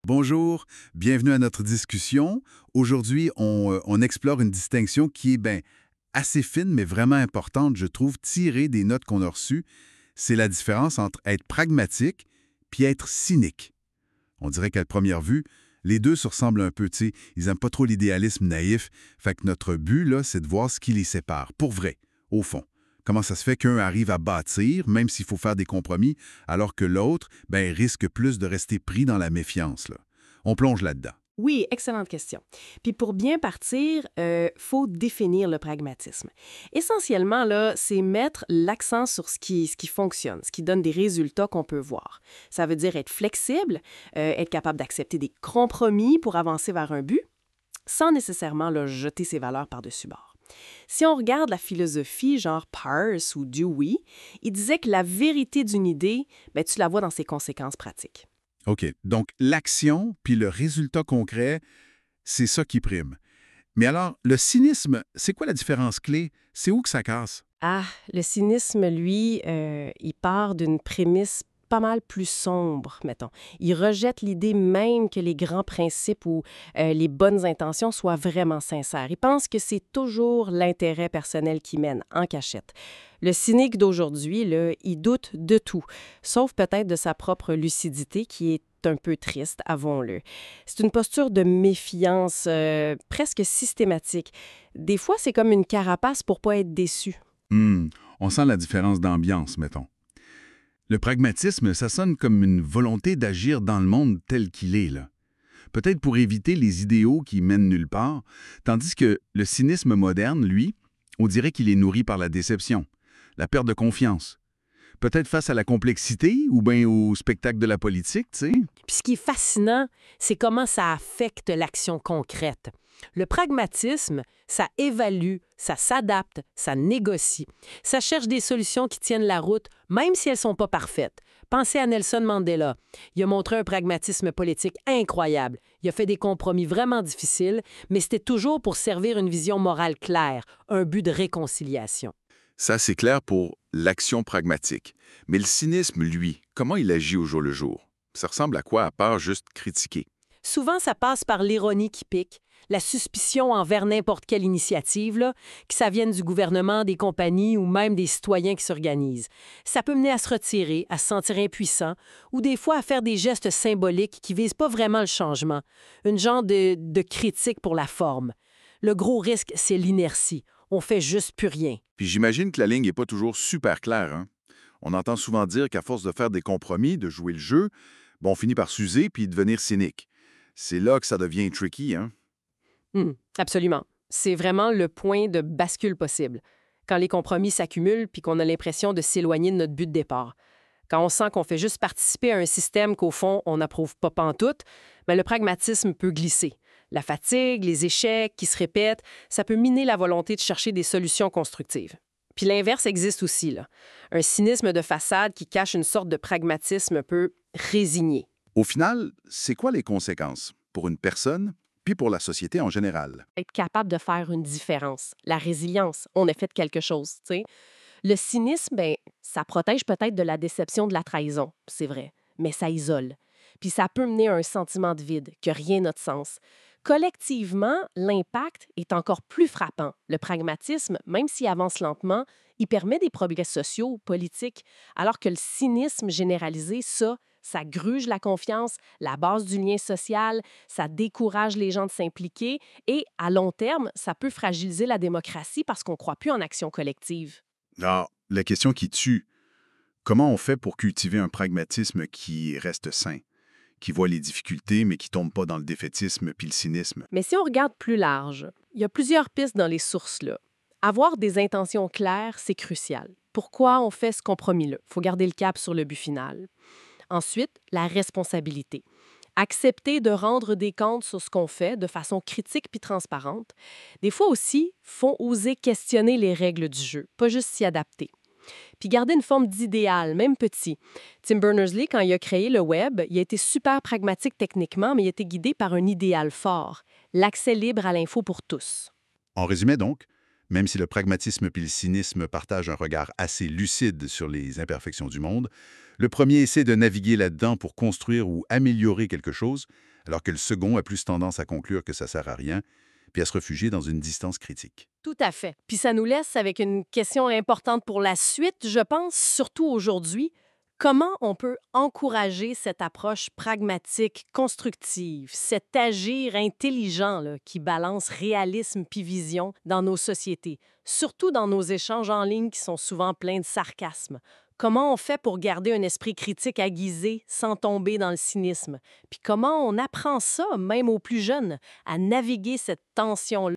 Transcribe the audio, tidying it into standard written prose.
Bonjour, bienvenue à notre discussion. Aujourd'hui, on explore une distinction qui est assez fine, mais vraiment importante, je trouve, tirée des notes qu'on a reçues. C'est la différence entre être pragmatique puis être cynique. On dirait qu'à première vue, les deux se ressemblent un peu, tu sais. Ils n'aiment pas trop l'idéalisme naïf. Fait que notre but, là, c'est de voir ce qui les sépare, pour vrai, au fond. Comment ça se fait qu'un arrive à bâtir, même s'il faut faire des compromis, alors que l'autre, risque plus de rester pris dans la méfiance, là. On plonge là-dedans. Oui, excellente question. Puis pour bien partir, faut définir le pragmatisme. Essentiellement, là, c'est mettre l'accent sur ce qui fonctionne, ce qui donne des résultats qu'on peut voir. Ça veut dire être flexible, être capable d'accepter des compromis pour avancer vers un but, sans nécessairement là, jeter ses valeurs par-dessus bord. Si on regarde la philosophie genre Peirce ou Dewey, il disait que la vérité d'une idée, tu la vois dans ses conséquences pratiques. OK. Donc, l'action puis le résultat concret, c'est ça qui prime. Mais alors, le cynisme, c'est quoi la différence clé? C'est où que ça casse? Ah, le cynisme, lui, il part d'une prémisse pas mal plus sombre, mettons. Il rejette l'idée même que les grands principes ou les bonnes intentions soient vraiment sincères. Il pense que c'est toujours l'intérêt personnel qui mène, en cachette. Le cynique d'aujourd'hui, là, il doute de tout, sauf peut-être de sa propre lucidité qui est un peu triste, avouons-le. C'est une posture de méfiance presque systématique. Des fois, c'est comme une carapace pour pas être déçu. On sent la différence d'ambiance, mettons. Le pragmatisme, ça sonne comme une volonté d'agir dans le monde tel qu'il est, là. Peut-être pour éviter les idéaux qui mènent nulle part, tandis que le cynisme moderne, lui, on dirait qu'il est nourri par la déception, la perte de confiance. Peut-être face à la complexité ou bien au spectacle de la politique, tu sais. Puis ce qui est fascinant, c'est comment ça affecte l'action concrète. Le pragmatisme, ça évalue, ça s'adapte, ça négocie. Ça cherche des solutions qui tiennent la route, même si elles ne sont pas parfaites. Pensez à Nelson Mandela. Il a montré un pragmatisme politique incroyable. Il a fait des compromis vraiment difficiles, mais c'était toujours pour servir une vision morale claire, un but de réconciliation. Ça, c'est clair pour l'action pragmatique. Mais le cynisme, lui, comment il agit au jour le jour? Ça ressemble à quoi à part juste critiquer? Souvent, ça passe par l'ironie qui pique, la suspicion envers n'importe quelle initiative, là, que ça vienne du gouvernement, des compagnies ou même des citoyens qui s'organisent. Ça peut mener à se retirer, à se sentir impuissant ou des fois à faire des gestes symboliques qui visent pas vraiment le changement. Une genre de critique pour la forme. Le gros risque, c'est l'inertie. On fait juste plus rien. Puis j'imagine que la ligne n'est pas toujours super claire, hein? On entend souvent dire qu'à force de faire des compromis, de jouer le jeu, on finit par s'user puis devenir cynique. C'est là que ça devient tricky, hein? Absolument. C'est vraiment le point de bascule possible. Quand les compromis s'accumulent puis qu'on a l'impression de s'éloigner de notre but de départ. Quand on sent qu'on fait juste participer à un système qu'au fond, on n'approuve pas pantoute, le pragmatisme peut glisser. La fatigue, les échecs qui se répètent, ça peut miner la volonté de chercher des solutions constructives. Puis l'inverse existe aussi, là. Un cynisme de façade qui cache une sorte de pragmatisme un peu résigné. Au final, c'est quoi les conséquences pour une personne puis pour la société en général? Être capable de faire une différence. La résilience, on a fait quelque chose, tu sais. Le cynisme, ça protège peut-être de la déception, de la trahison, c'est vrai, mais ça isole. Puis ça peut mener à un sentiment de vide, que rien n'a de sens. Collectivement, l'impact est encore plus frappant. Le pragmatisme, même s'il avance lentement, il permet des progrès sociaux, politiques, alors que le cynisme généralisé, ça gruge la confiance, la base du lien social, ça décourage les gens de s'impliquer et, à long terme, ça peut fragiliser la démocratie parce qu'on ne croit plus en action collective. Alors, la question qui tue, comment on fait pour cultiver un pragmatisme qui reste sain, qui voit les difficultés mais qui tombe pas dans le défaitisme puis le cynisme? Mais si on regarde plus large, il y a plusieurs pistes dans les sources là. Avoir des intentions claires, c'est crucial. Pourquoi on fait ce compromis-là? Il faut garder le cap sur le but final. Ensuite, la responsabilité. Accepter de rendre des comptes sur ce qu'on fait de façon critique puis transparente. Des fois aussi, faut oser questionner les règles du jeu, pas juste s'y adapter. Puis garder une forme d'idéal, même petit. Tim Berners-Lee, quand il a créé le Web, il a été super pragmatique techniquement, mais il était guidé par un idéal fort, l'accès libre à l'info pour tous. En résumé donc, même si le pragmatisme puis le cynisme partagent un regard assez lucide sur les imperfections du monde, le premier essaie de naviguer là-dedans pour construire ou améliorer quelque chose, alors que le second a plus tendance à conclure que ça sert à rien, puis à se réfugier dans une distance critique. Tout à fait. Puis ça nous laisse avec une question importante pour la suite, je pense, surtout aujourd'hui. Comment on peut encourager cette approche pragmatique, constructive, cet agir intelligent là, qui balance réalisme puis vision dans nos sociétés, surtout dans nos échanges en ligne qui sont souvent pleins de sarcasme? Comment on fait pour garder un esprit critique aiguisé sans tomber dans le cynisme? Puis comment on apprend ça, même aux plus jeunes, à naviguer cette tension-là?